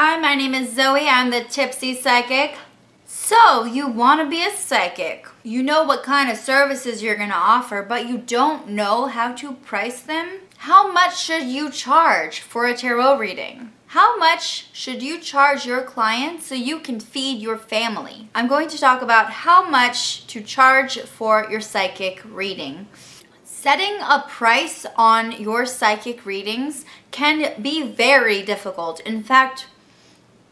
Hi, my name is Zoe. I'm the Tipsy Psychic. So, you want to be a psychic. You know what kind of services you're going to offer, but you don't know how to price them? How much should you charge for a tarot reading? How much should you charge your clients so you can feed your family? I'm going to talk about how much to charge for your psychic reading. Setting a price on your psychic readings can be very difficult. In fact,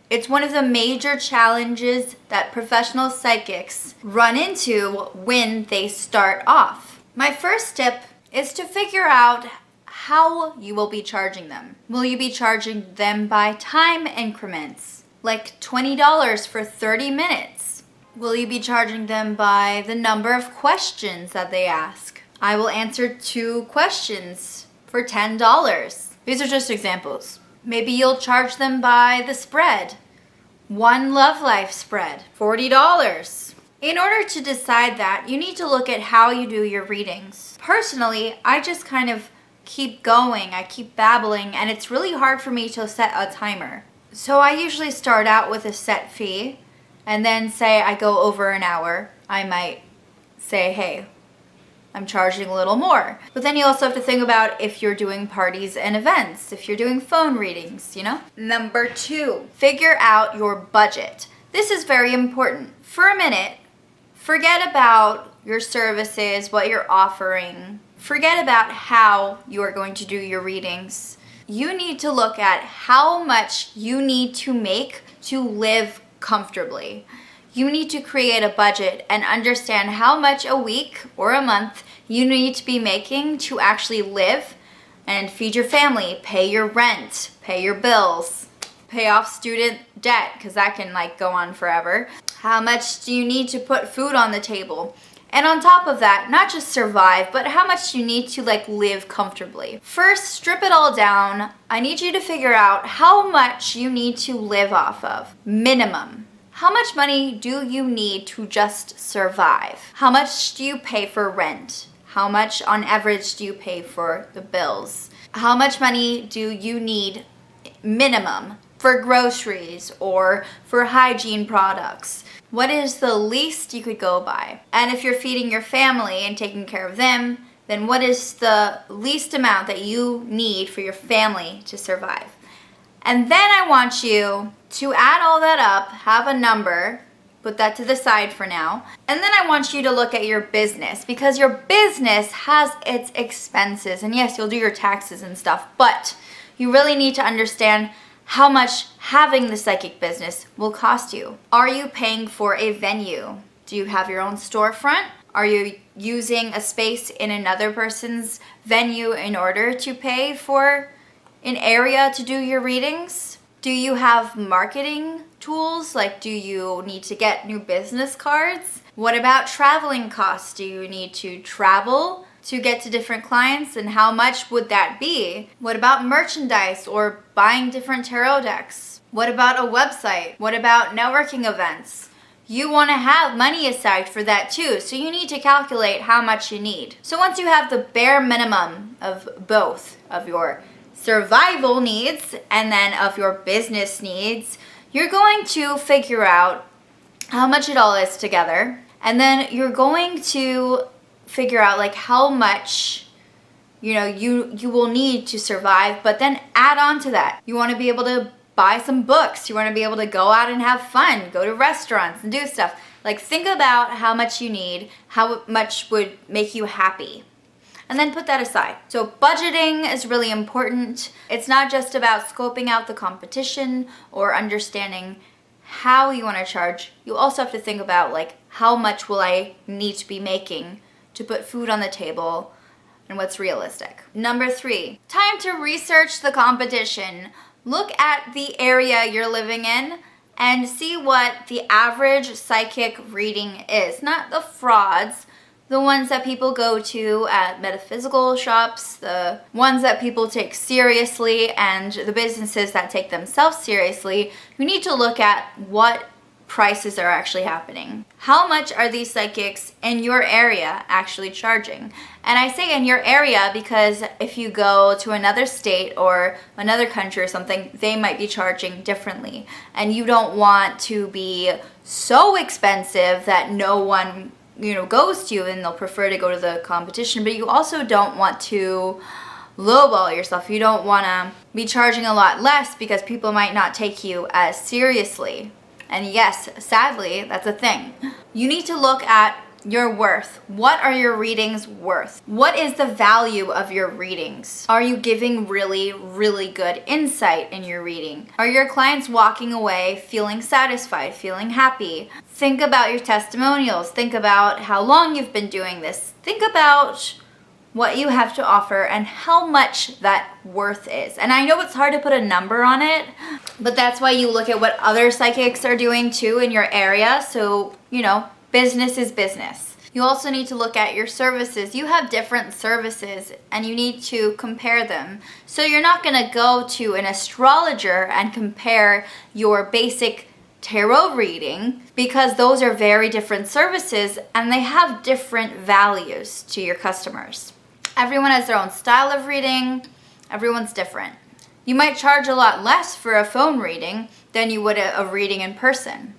it's one of the major challenges that professional psychics run into when they start off. My first tip is to figure out how you will be charging them. Will you be charging them by time increments, like $20 for 30 minutes? Will you be charging them by the number of questions that they ask? I will answer 2 questions for $10. These are just examples. Maybe you'll charge them by the spread. 1 love life spread, $40. In order to decide that, you need to look at how you do your readings. Personally, I just kind of keep going, I keep babbling, and it's really hard for me to set a timer. So I usually start out with a set fee, and then say I go over an hour, I might say, hey, I'm charging a little more. But then you also have to think about if you're doing parties and events, if you're doing phone readings, you know? Number 2, figure out your budget. This is very important. For a minute, forget about your services, what you're offering. Forget about how you are going to do your readings. You need to look at how much you need to make to live comfortably. You need to create a budget and understand how much a week or a month you need to be making to actually live and feed your family, pay your rent, pay your bills, pay off student debt, because that can go on forever. How much do you need to put food on the table? And on top of that, not just survive, but how much you need to live comfortably. First, strip it all down. I need you to figure out how much you need to live off of. Minimum. How much money do you need to just survive? How much do you pay for rent? How much on average do you pay for the bills? How much money do you need minimum for groceries or for hygiene products? What is the least you could go by? And if you're feeding your family and taking care of them, then what is the least amount that you need for your family to survive? And then I want you to add all that up, have a number, put that to the side for now. And then I want you to look at your business, because your business has its expenses. And yes, you'll do your taxes and stuff, but you really need to understand how much having the psychic business will cost you. Are you paying for a venue? Do you have your own storefront? Are you using a space in another person's venue in order to pay for an area to do your readings? Do you have marketing tools? Do you need to get new business cards? What about traveling costs? Do you need to travel to get to different clients, and how much would that be? What about merchandise or buying different tarot decks? What about a website? What about networking events? You want to have money aside for that too, so you need to calculate how much you need. So once you have the bare minimum of both of your survival needs and then of your business needs, you're going to figure out how much it all is together, and then you're going to figure out how much you will need to survive, but then add on to that. You want to be able to buy some books, you want to be able to go out and have fun, go to restaurants and do stuff. Think about how much you need, how much would make you happy, and then put that aside. So budgeting is really important. It's not just about scoping out the competition or understanding how you want to charge. You also have to think about how much will I need to be making to put food on the table and what's realistic. Number 3, time to research the competition. Look at the area you're living in and see what the average psychic reading is. Not the frauds, the ones that people go to at metaphysical shops, the ones that people take seriously, and the businesses that take themselves seriously. You need to look at what prices are actually happening. How much are these psychics in your area actually charging? And I say in your area because if you go to another state or another country or something, they might be charging differently. And you don't want to be so expensive that no one, goes to you and they'll prefer to go to the competition. But you also don't want to lowball yourself. You don't want to be charging a lot less because people might not take you as seriously. And yes, sadly, that's a thing. You need to look at your worth. What are your readings worth? What is the value of your readings? Are you giving really, really good insight in your reading? Are your clients walking away feeling satisfied, feeling happy? Think about your testimonials. Think about how long you've been doing this. Think about what you have to offer and how much that worth is. And I know it's hard to put a number on it, but that's why you look at what other psychics are doing too in your area. So, business is business. You also need to look at your services. You have different services and you need to compare them. So you're not going to go to an astrologer and compare your basic tarot reading because those are very different services and they have different values to your customers. Everyone has their own style of reading. Everyone's different. You might charge a lot less for a phone reading than you would a reading in person.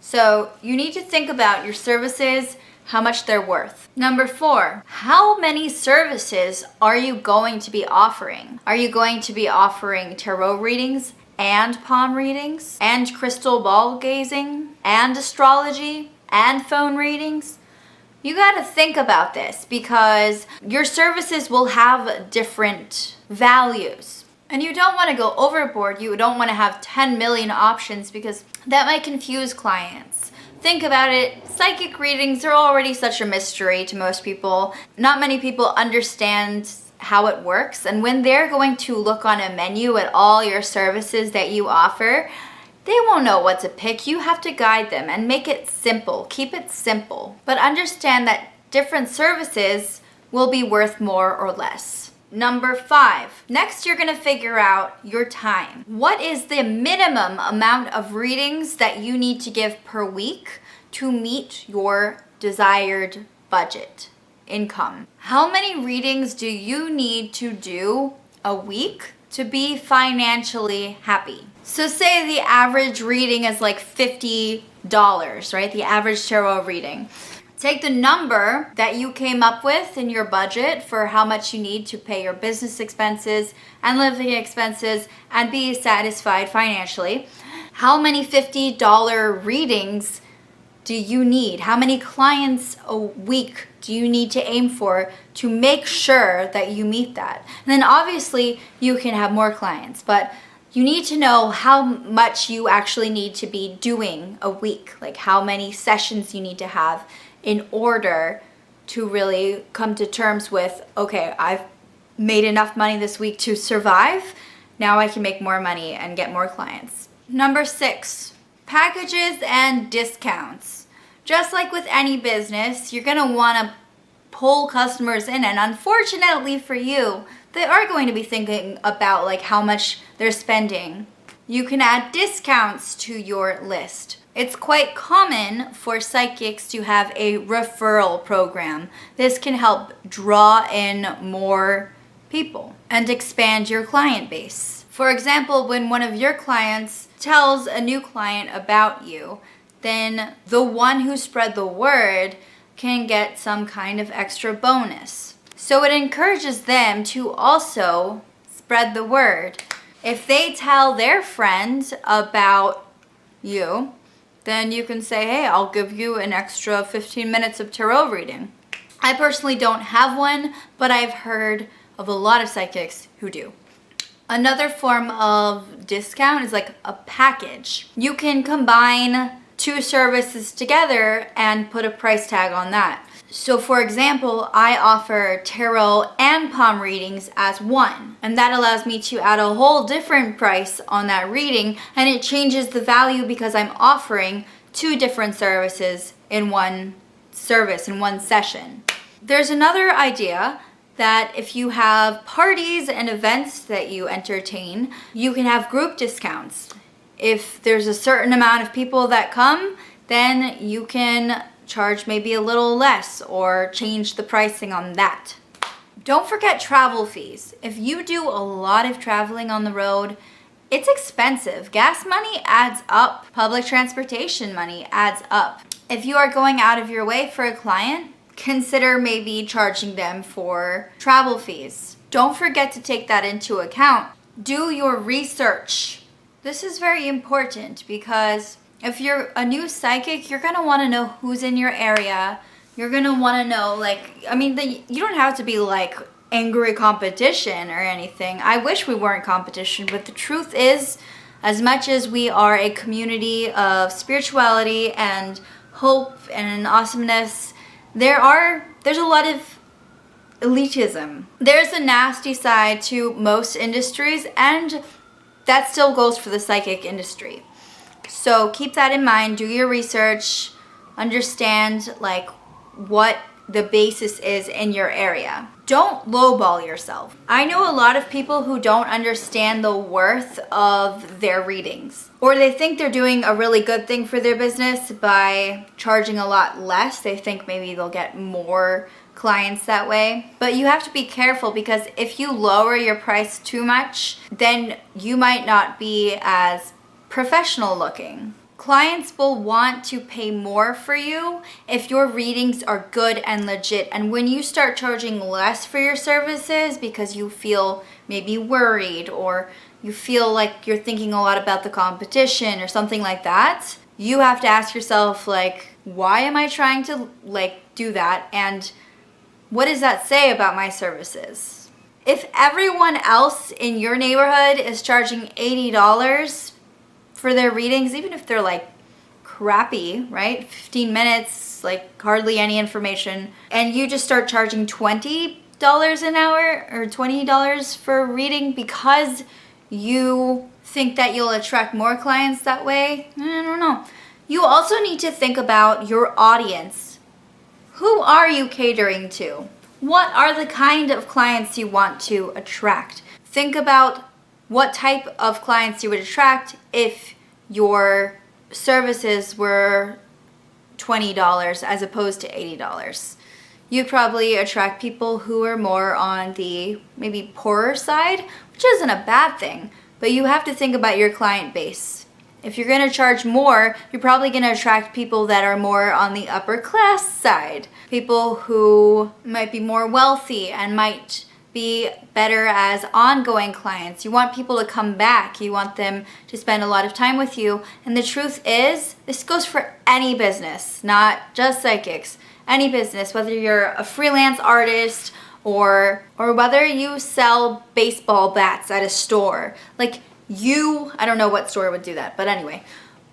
So you need to think about your services, how much they're worth. Number 4, how many services are you going to be offering? Are you going to be offering tarot readings and palm readings and crystal ball gazing and astrology and phone readings? You got to think about this because your services will have different values. And you don't want to go overboard. You don't want to have 10 million options because that might confuse clients. Think about it. Psychic readings are already such a mystery to most people. Not many people understand how it works. And when they're going to look on a menu at all your services that you offer, they won't know what to pick. You have to guide them and make it simple. Keep it simple. But understand that different services will be worth more or less. Number 5. Next, you're going to figure out your time. What is the minimum amount of readings that you need to give per week to meet your desired budget income? How many readings do you need to do a week to be financially happy? So say the average reading is like $50, right? The average tarot reading. Take the number that you came up with in your budget for how much you need to pay your business expenses and living expenses and be satisfied financially. How many $50 readings do you need? How many clients a week do you need to aim for to make sure that you meet that? And then obviously you can have more clients, but you need to know how much you actually need to be doing a week, like how many sessions you need to have in order to really come to terms with, okay, I've made enough money this week to survive. Now I can make more money and get more clients. Number 6, packages and discounts. Just like with any business, you're going to want to pull customers in, and unfortunately for you, they are going to be thinking about like how much they're spending. You can add discounts to your list. It's quite common for psychics to have a referral program. This can help draw in more people and expand your client base. For example, when one of your clients tells a new client about you, then the one who spread the word can get some kind of extra bonus. So it encourages them to also spread the word. If they tell their friends about you, then you can say, hey, I'll give you an extra 15 minutes of tarot reading. I personally don't have one, but I've heard of a lot of psychics who do. Another form of discount is like a package. You can combine 2 services together and put a price tag on that. So for example, I offer tarot and palm readings as one, and that allows me to add a whole different price on that reading, and it changes the value because I'm offering 2 different services in one service, in one session. There's another idea that if you have parties and events that you entertain, you can have group discounts. If there's a certain amount of people that come, then you can charge maybe a little less or change the pricing on that. Don't forget travel fees. If you do a lot of traveling on the road, it's expensive. Gas money adds up. Public transportation money adds up. If you are going out of your way for a client, consider maybe charging them for travel fees. Don't forget to take that into account. Do your research. This is very important because if you're a new psychic, you're going to want to know who's in your area. You're going to want to know, you don't have to be like angry competition or anything. I wish we weren't competition, but the truth is, as much as we are a community of spirituality and hope and awesomeness, there's a lot of elitism. There's a nasty side to most industries, and that still goes for the psychic industry. So keep that in mind, do your research, understand what the basis is in your area. Don't lowball yourself. I know a lot of people who don't understand the worth of their readings, or they think they're doing a really good thing for their business by charging a lot less. They think maybe they'll get more clients that way. But you have to be careful, because if you lower your price too much, then you might not be as professional looking. Clients will want to pay more for you if your readings are good and legit. And when you start charging less for your services because you feel maybe worried, or you feel like you're thinking a lot about the competition or something like that, you have to ask yourself, why am I trying to do that? And what does that say about my services? If everyone else in your neighborhood is charging $80 for their readings, even if they're crappy, right? 15 minutes, hardly any information, and you just start charging $20 an hour or $20 for a reading because you think that you'll attract more clients that way, I don't know. You also need to think about your audience. Who are you catering to? What are the kind of clients you want to attract? Think about what type of clients you would attract if your services were $20 as opposed to $80. You'd probably attract people who are more on the maybe poorer side, which isn't a bad thing, but you have to think about your client base. If you're going to charge more, you're probably going to attract people that are more on the upper class side, people who might be more wealthy and might be better as ongoing clients. You want people to come back. You want them to spend a lot of time with you. And the truth is, this goes for any business, not just psychics. Any business, whether you're a freelance artist or whether you sell baseball bats at a store. I don't know what store would do that, but anyway.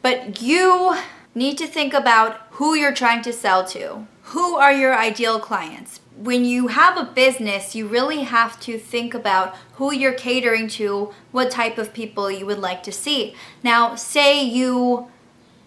But you need to think about who you're trying to sell to. Who are your ideal clients? When you have a business, you really have to think about who you're catering to, what type of people you would like to see. Now, say you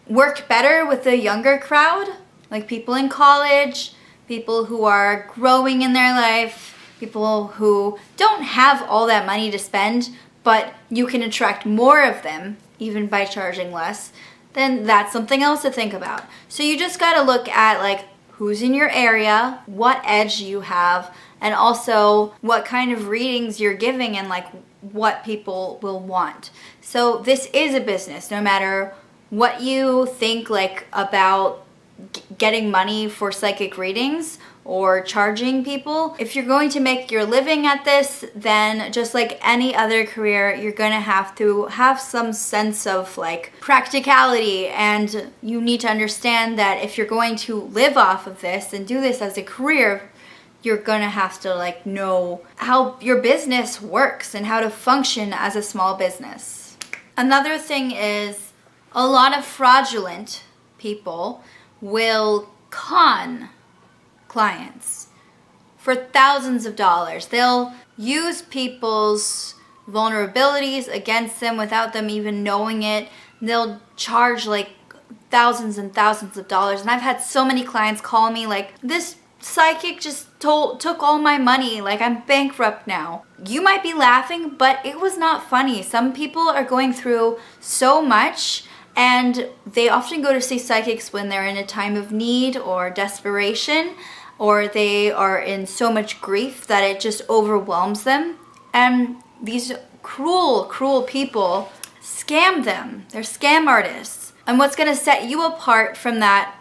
work better with a younger crowd, like people in college, people who are growing in their life, people who don't have all that money to spend, but you can attract more of them, even by charging less, then that's something else to think about. So you just gotta look at who's in your area, what edge you have, and also what kind of readings you're giving and what people will want. So this is a business, no matter what you think about getting money for psychic readings or charging people. If you're going to make your living at this, then just like any other career, you're going to have some sense of practicality, and you need to understand that if you're going to live off of this and do this as a career, you're going to have to know how your business works and how to function as a small business. Another thing is a lot of fraudulent people will con clients for thousands of dollars. They'll use people's vulnerabilities against them without them even knowing it. They'll charge thousands and thousands of dollars. And I've had so many clients call me this psychic just took all my money, like I'm bankrupt now. You might be laughing, but it was not funny. Some people are going through so much, and they often go to see psychics when they're in a time of need or desperation, or they are in so much grief that it just overwhelms them. And these cruel, cruel people scam them. They're scam artists. And what's going to set you apart from that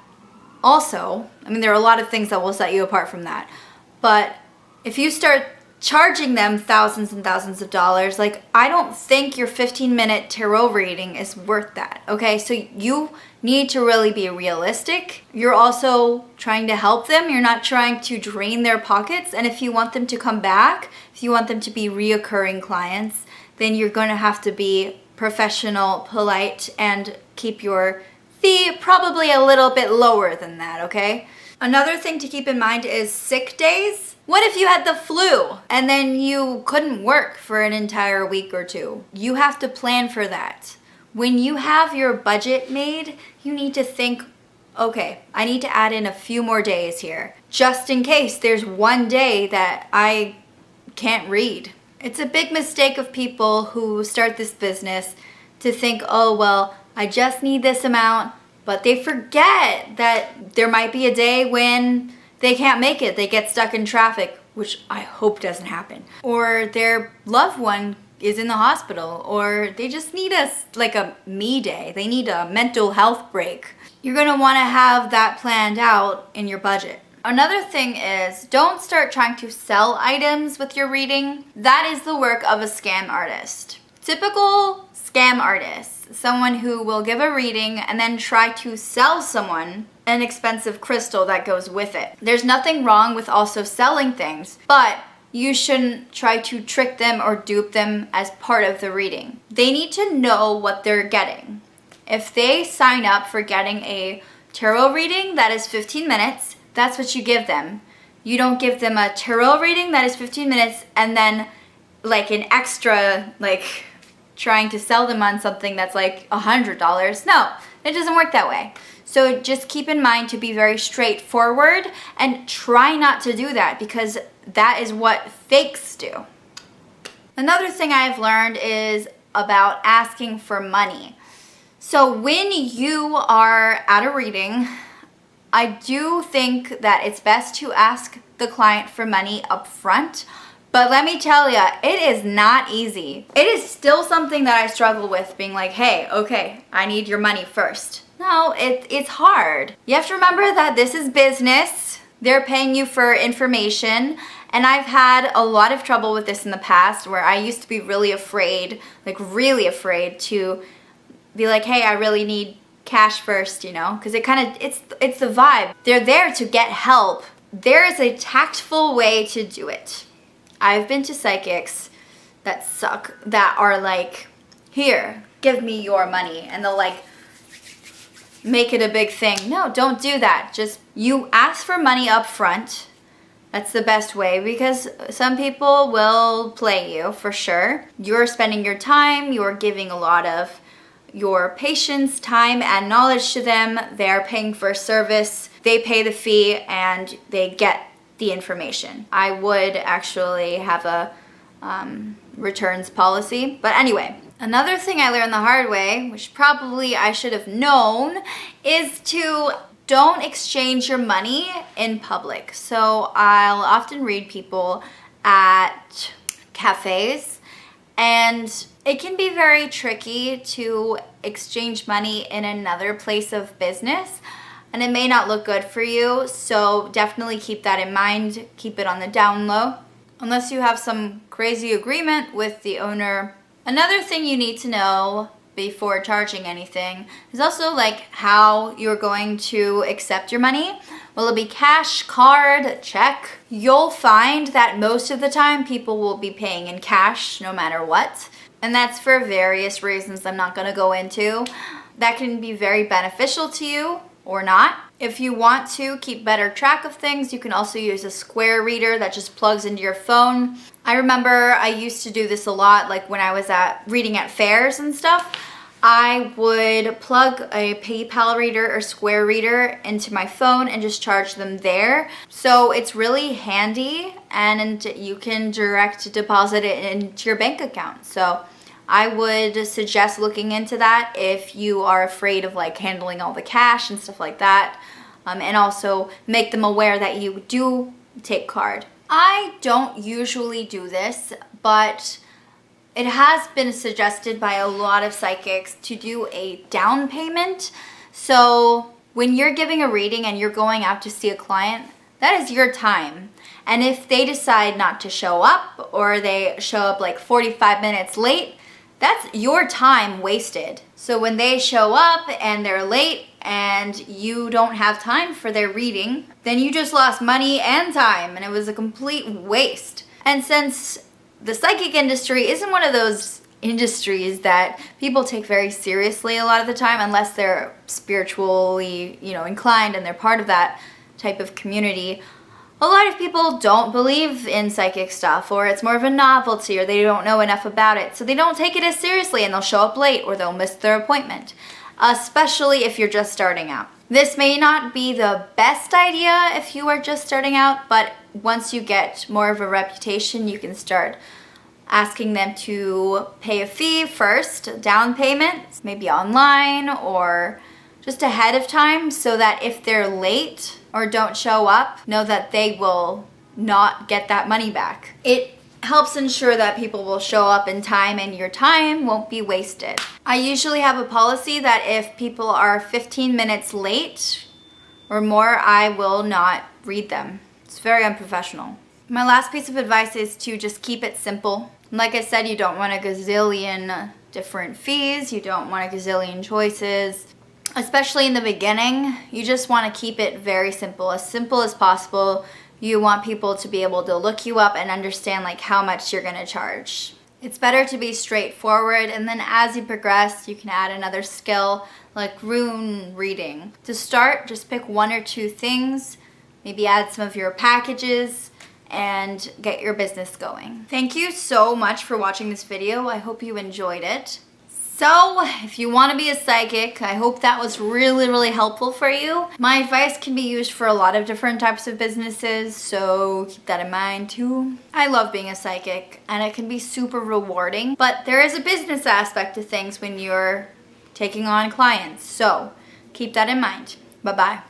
also, I mean, there are a lot of things that will set you apart from that. But if you start charging them thousands and thousands of dollars, like, I don't think your 15-minute tarot reading is worth that, okay? So you need to really be realistic. You're also trying to help them. You're not trying to drain their pockets. And if you want them to come back, if you want them to be reoccurring clients, then you're going to have to be professional, polite, and keep your fee probably a little bit lower than that, okay? Another thing to keep in mind is sick days. What if you had the flu and then you couldn't work for an entire week or two? You have to plan for that. When you have your budget made, you need to think, okay, I need to add in a few more days here, just in case there's one day that I can't read. It's a big mistake of people who start this business to think, oh, well, I just need this amount, but they forget that there might be a day when they can't make it. They get stuck in traffic, which I hope doesn't happen. Or their loved one is in the hospital, or they just need a me day. They need a mental health break. You're gonna wanna have that planned out in your budget. Another thing is, don't start trying to sell items with your reading. That is the work of a scam artist. Typical scam artist, someone who will give a reading and then try to sell someone an expensive crystal that goes with it. There's nothing wrong with also selling things, but you shouldn't try to trick them or dupe them as part of the reading. They need to know what they're getting. If they sign up for getting a tarot reading that is 15 minutes, that's what you give them. You don't give them a tarot reading that is 15 minutes and then like an extra, like trying to sell them on something that's like $100. No, it doesn't work that way. So just keep in mind to be very straightforward and try not to do that, because that is what fakes do. Another thing I've learned is about asking for money. So when you are at a reading, I do think that it's best to ask the client for money up front. But let me tell you, it is not easy. It is still something that I struggle with, being like, hey, okay, I need your money first. No, it's hard. You have to remember that this is business. They're paying you for information. And I've had a lot of trouble with this in the past, where I used to be really afraid to be like, hey, I really need cash first, you know? Because it's the vibe. They're there to get help. There is a tactful way to do it. I've been to psychics that suck, that are like, here, give me your money. And they'll like make it a big thing. No, don't do that. Just, you ask for money up front. That's the best way, because some people will play you for sure. You're spending your time, you're giving a lot of your patience, time, and knowledge to them. They're paying for a service. They pay the fee and they get the information. I would actually have a returns policy. But anyway, another thing I learned the hard way, which probably I should have known, is to don't exchange your money in public. So I'll often read people at cafes, and it can be very tricky to exchange money in another place of business, and it may not look good for you. So definitely keep that in mind. Keep it on the down low, unless you have some crazy agreement with the owner. Another thing you need to know before charging anything is also like how you're going to accept your money. Will it be cash, card, check? You'll find that most of the time people will be paying in cash no matter what. And that's for various reasons I'm not going to go into. That can be very beneficial to you or not. If you want to keep better track of things, you can also use a square reader that just plugs into your phone. I remember I used to do this a lot, like when I was reading at fairs and stuff. I would plug a PayPal reader or Square reader into my phone and just charge them there. So it's really handy, and you can direct deposit it into your bank account. So I would suggest looking into that if you are afraid of like handling all the cash and stuff like that. And also make them aware that you do take card. I don't usually do this, but it has been suggested by a lot of psychics to do a down payment. So when you're giving a reading and you're going out to see a client, that is your time. And if they decide not to show up, or they show up like 45 minutes late, that's your time wasted. So when they show up and they're late and you don't have time for their reading, then you just lost money and time, and it was a complete waste. And since the psychic industry isn't one of those industries that people take very seriously a lot of the time, unless they're spiritually, inclined and they're part of that type of community, a lot of people don't believe in psychic stuff, or it's more of a novelty, or they don't know enough about it. So they don't take it as seriously, and they'll show up late, or they'll miss their appointment, especially if you're just starting out. This may not be the best idea if you are just starting out, but once you get more of a reputation, you can start asking them to pay a fee first, down payment, maybe online or just ahead of time, so that if they're late or don't show up, know that they will not get that money back. It helps ensure that people will show up in time and your time won't be wasted. I usually have a policy that if people are 15 minutes late or more, I will not read them. It's very unprofessional. My last piece of advice is to just keep it simple. Like I said, you don't want a gazillion different fees. You don't want a gazillion choices. Especially in the beginning, you just want to keep it very simple as possible. You want people to be able to look you up and understand like how much you're going to charge. It's better to be straightforward, and then as you progress, you can add another skill like rune reading. To start, just pick one or two things, maybe add some of your packages, and get your business going. Thank you so much for watching this video. I hope you enjoyed it. So, if you want to be a psychic, I hope that was really, really helpful for you. My advice can be used for a lot of different types of businesses, so keep that in mind too. I love being a psychic, and it can be super rewarding, but there is a business aspect to things when you're taking on clients, so keep that in mind. Bye-bye.